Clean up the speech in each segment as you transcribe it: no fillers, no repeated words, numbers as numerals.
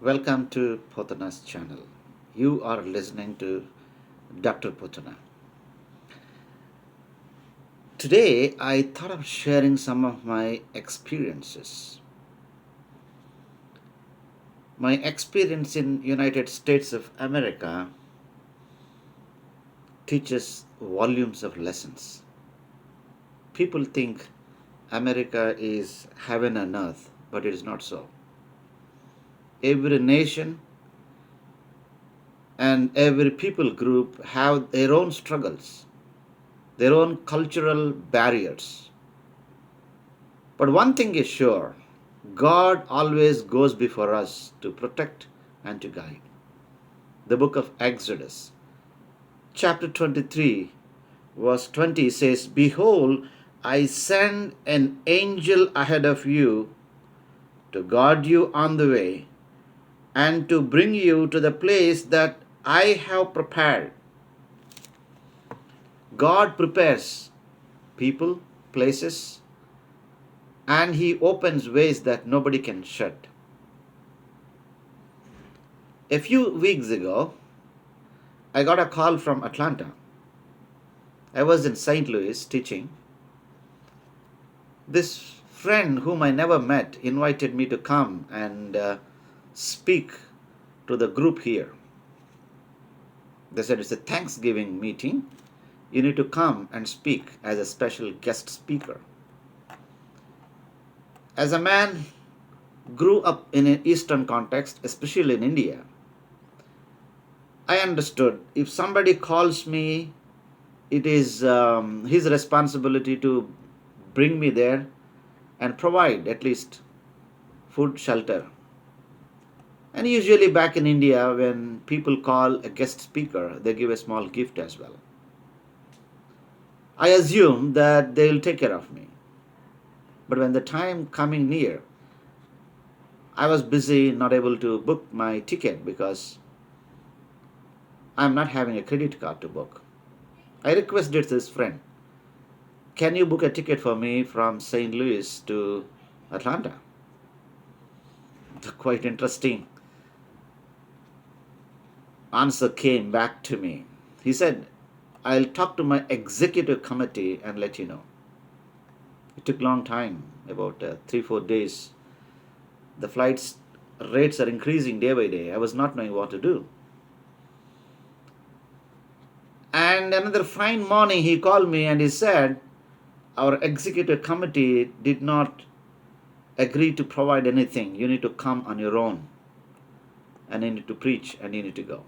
Welcome to Potana's channel. You are listening to Dr. Potana. Today, I thought of sharing some of my experiences. My experience in United States of America teaches volumes of lessons. People think America is heaven on earth, but it is not so. Every nation and every people group have their own struggles, their own cultural barriers. But one thing is sure, God always goes before us to protect and to guide. The book of Exodus, chapter 23, verse 20 says, "Behold, I send an angel ahead of you to guard you on the way and to bring you to the place that I have prepared." God prepares people, places, and He opens ways that nobody can shut. A few weeks ago, I got a call from Atlanta. I was in St. Louis teaching. This friend whom I never met invited me to come and speak to the group here. They said it's a Thanksgiving meeting. You need to come and speak as a special guest speaker. As a man grew up in an Eastern context, especially in India, I understood if somebody calls me, it is his responsibility to bring me there and provide at least food, shelter. And usually back in India, when people call a guest speaker, they give a small gift as well. I assume that they will take care of me. But when the time coming near, I was busy, not able to book my ticket because I'm not having a credit card to book. I requested this friend, can you book a ticket for me from St. Louis to Atlanta? Quite interesting answer came back to me. He said, I'll talk to my executive committee and let you know. It took a long time, about 3-4 days. The flights rates are increasing day by day. I was not knowing what to do. And another fine morning he called me and he said, our executive committee did not agree to provide anything. You need to come on your own and you need to preach and you need to go.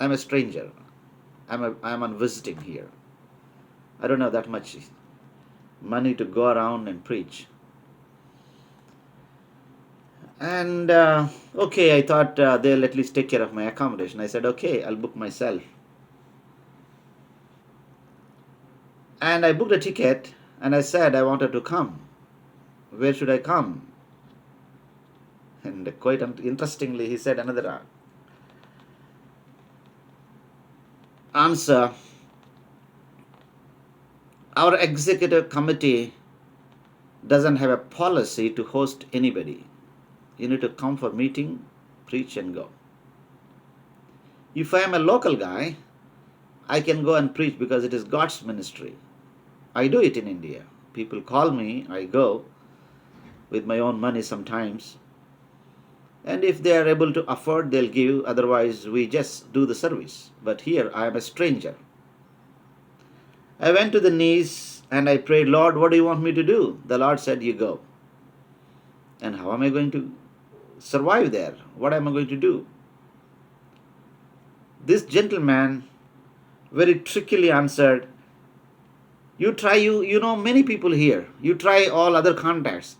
I'm a stranger. I'm on visiting here. I don't have that much money to go around and preach. And okay, I thought they'll at least take care of my accommodation. I said, okay, I'll book myself. And I booked a ticket and I said I wanted to come. Where should I come? And quite interestingly, he said another answer. Our executive committee doesn't have a policy to host anybody. You need to come for meeting, preach and go. If I am a local guy, I can go and preach because it is God's ministry. I do it in India. People call me, I go with my own money sometimes. And if they are able to afford, they'll give. Otherwise, we just do the service. But here, I am a stranger. I went to the knees and I prayed, Lord, what do you want me to do? The Lord said, you go. And how am I going to survive there? What am I going to do? This gentleman very trickily answered, you try, you know many people here. You try all other contacts.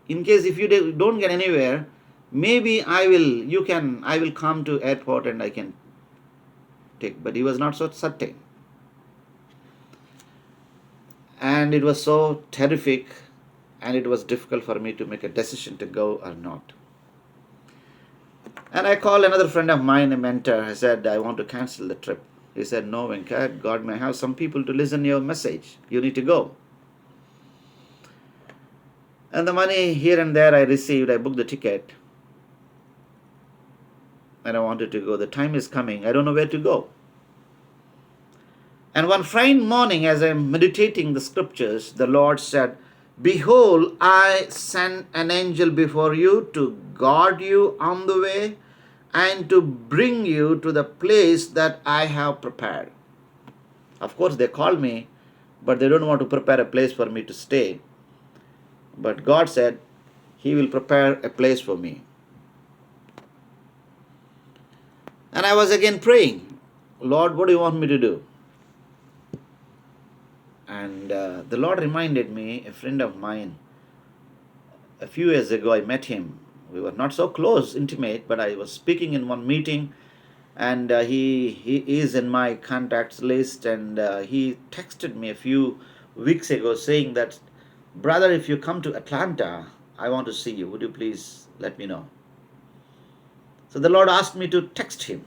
In case if you don't get anywhere, maybe I will come to airport and I can take. But he was not so certain. And it was so terrific and it was difficult for me to make a decision to go or not. And I called another friend of mine, a mentor. I said, I want to cancel the trip. He said, no, Venkat, God may have some people to listen to your message. You need to go. And the money here and there I received, I booked the ticket, and I wanted to go. The time is coming, I don't know where to go. And one fine morning, as I'm meditating the scriptures, the Lord said, "Behold, I send an angel before you to guard you on the way and to bring you to the place that I have prepared." Of course, they called me, but they don't want to prepare a place for me to stay. But God said, He will prepare a place for me. And I was again praying, "Lord, what do you want me to do?" And the Lord reminded me, a friend of mine, a few years ago I met him. We were not so close, intimate, but I was speaking in one meeting, and he is in my contacts list, and he texted me a few weeks ago saying that, "Brother, if you come to Atlanta, I want to see you. Would you please let me know?" So the Lord asked me to text him.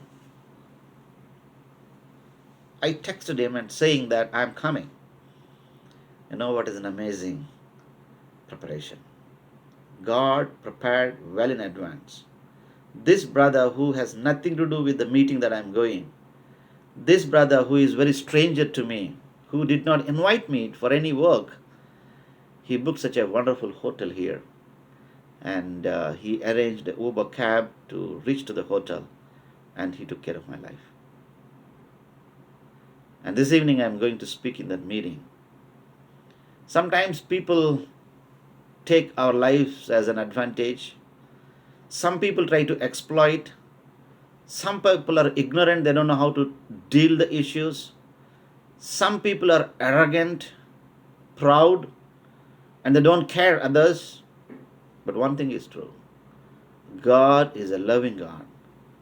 I texted him and saying that I'm coming. You know what is an amazing preparation? God prepared well in advance. This brother who has nothing to do with the meeting that I'm going, this brother who is very stranger to me, who did not invite me for any work, he booked such a wonderful hotel here, and he arranged an Uber cab to reach to the hotel, and he took care of my life. And this evening I'm going to speak in that meeting. Sometimes people take our lives as an advantage. Some people try to exploit. Some people are ignorant, they don't know how to deal the issues. Some people are arrogant, proud, and they don't care others. But one thing is true. God is a loving God.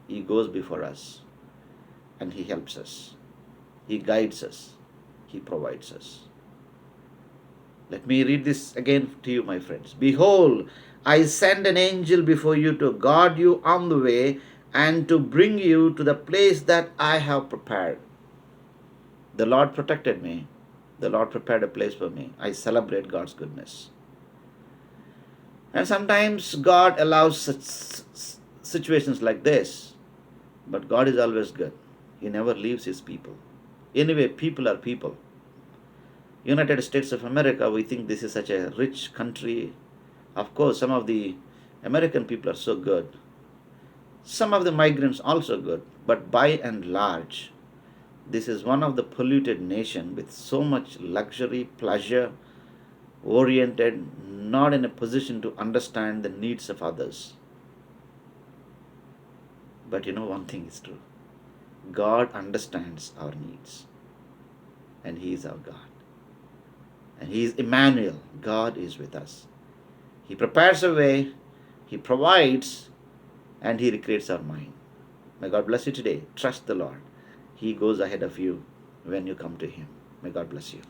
He goes before us and He helps us. He guides us. He provides us. Let me read this again to you, my friends. "Behold, I send an angel before you to guard you on the way and to bring you to the place that I have prepared." The Lord protected me. The Lord prepared a place for me. I celebrate God's goodness. And sometimes God allows such situations like this, but God is always good. He never leaves His people. Anyway, people are people. United States of America, we think this is such a rich country. Of course, some of the American people are so good. Some of the migrants also good. But by and large, this is one of the polluted nation with so much luxury, pleasure, oriented, not in a position to understand the needs of others. But you know, one thing is true. God understands our needs. And He is our God. And He is Emmanuel. God is with us. He prepares a way, He provides, and He recreates our mind. May God bless you today. Trust the Lord. He goes ahead of you when you come to Him. May God bless you.